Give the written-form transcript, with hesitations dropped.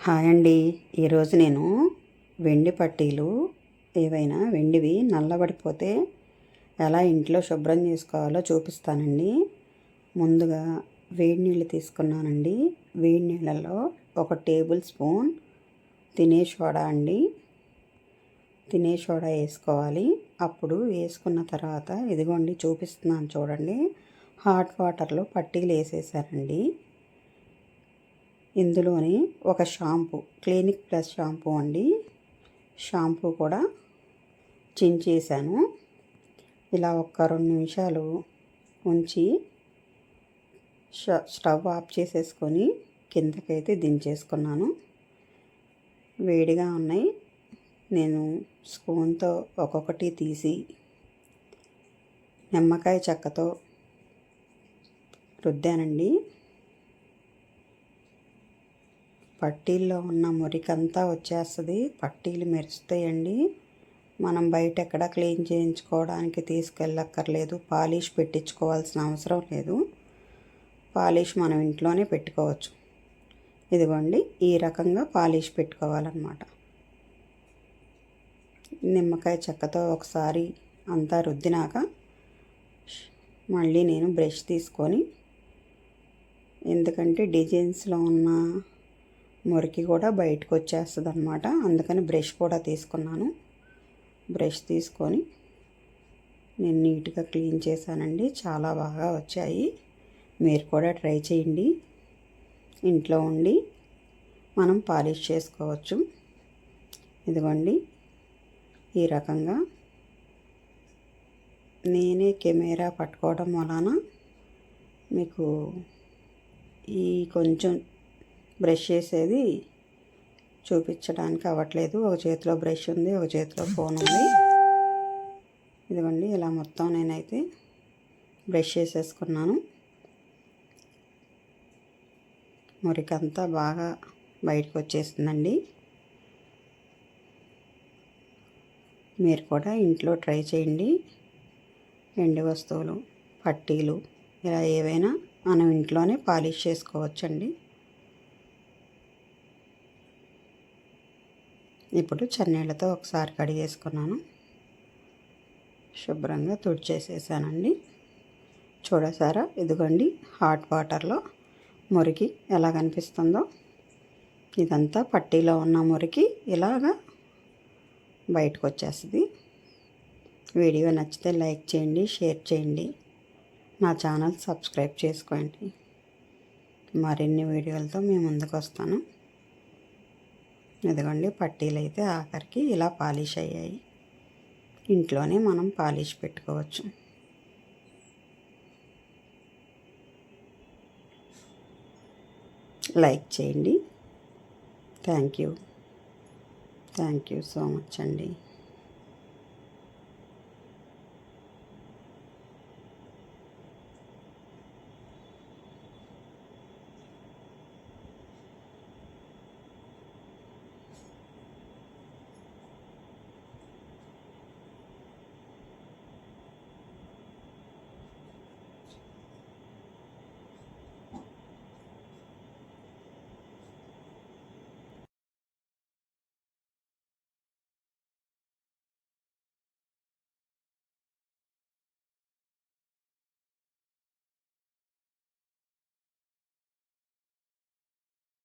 Hi అండి. ఈరోజు నేను వెండి పట్టీలు ఏవైనా వెండివి నల్లబడిపోతే ఎలా ఇంట్లో శుభ్రం చేసుకోవాలో చూపిస్తానండి. ముందుగా వేడి నీళ్ళు తీసుకున్నానండి. వేడి నీళ్ళల్లో 1 టేబుల్ స్పూన్ తినే సోడా అండి. తినే సోడా వేసుకోవాలి. అప్పుడు వేసుకున్న తర్వాత ఇదిగోండి చూపిస్తున్నాను చూడండి. హాట్ వాటర్లో పట్టీలు వేసేసానండి. ఇందులోని ఒక షాంపూ, క్లినిక్ ప్లస్ షాంపూ అండి. షాంపూ కూడా చించేసాను. ఇలా ఒక 2 నిమిషాలు ఉంచి స్టవ్ ఆఫ్ చేసేసుకొని కిందకైతే దించేసుకున్నాను. వేడిగా ఉన్నాయి. నేను స్పూన్తో ఒక్కొక్కటి తీసి నిమ్మకాయ చెక్కతో రుద్దానండి. పట్టీల్లో ఉన్న మురికంతా వచ్చేస్తుంది. పట్టీలు మెరుస్తాయండి. మనం బయట ఎక్కడ క్లీన్ చేయించుకోవడానికి తీసుకెళ్ళక్కర్లేదు. పాలిష్ పెట్టించుకోవాల్సిన అవసరం లేదు. పాలిష్ మనం ఇంట్లోనే పెట్టుకోవచ్చు. ఇదిగోండి ఈ రకంగా పాలిష్ పెట్టుకోవాలన్నమాట. నిమ్మకాయ చెక్కతో ఒకసారి అంతా రుద్దినాక మళ్ళీ నేను బ్రష్ తీసుకొని, ఎందుకంటే డిజైన్స్లో ఉన్న మురికి కూడా బయటకు వచ్చేస్తుంది అన్నమాట. అందుకని బ్రష్ కూడా తీసుకున్నాను. బ్రష్ తీసుకొని నేను నీట్గా క్లీన్ చేశానండి. చాలా బాగా వచ్చాయి. మీరు కూడా ట్రై చేయండి. ఇంట్లో ఉండి మనం పాలిష్ చేసుకోవచ్చు. ఇదిగోండి ఈ రకంగా నేనే కెమెరా పట్టుకోవడం వలన మీకు ఈ కొంచెం బ్రష్ చేసేది చూపించడానికి అవ్వట్లేదు. ఒక చేతిలో బ్రష్ ఉంది, ఒక చేతిలో ఫోన్ ఉంది. ఇదిగోండి ఇలా మొత్తం నేనైతే బ్రష్ చేసేసుకున్నాను. మురికంతా బాగా బయటకు వచ్చేసిందండి. మీరు కూడా ఇంట్లో ట్రై చేయండి. వెండి వస్తువులు, పట్టీలు ఇలా ఏవైనా మనం ఇంట్లోనే పాలిష్ చేసుకోవచ్చండి. ఇప్పుడు చన్నీళ్ళతో ఒకసారి కడిగేసుకున్నాను. శుభ్రంగా తుడిచేసేసానండి. చూడసారా ఇదిగోండి హాట్ వాటర్లో మురికి ఎలా కనిపిస్తుందో. ఇదంతా పట్టీలో ఉన్న మురికి ఇలాగా బయటకు వచ్చేస్తుంది. వీడియో నచ్చితే లైక్ చేయండి, షేర్ చేయండి. నా ఛానల్ సబ్స్క్రైబ్ చేసుకోండి. మరిన్ని వీడియోలతో మీ ముందుకు వస్తాను. ఇదిగోండి పట్టీలు అయితే ఆఖరికి ఇలా పాలిష్ అయ్యాయి. ఇంట్లోనే మనం పాలిష్ పెట్టుకోవచ్చు. లైక్ చేయండి. థ్యాంక్ యూ సో మచ్ అండి.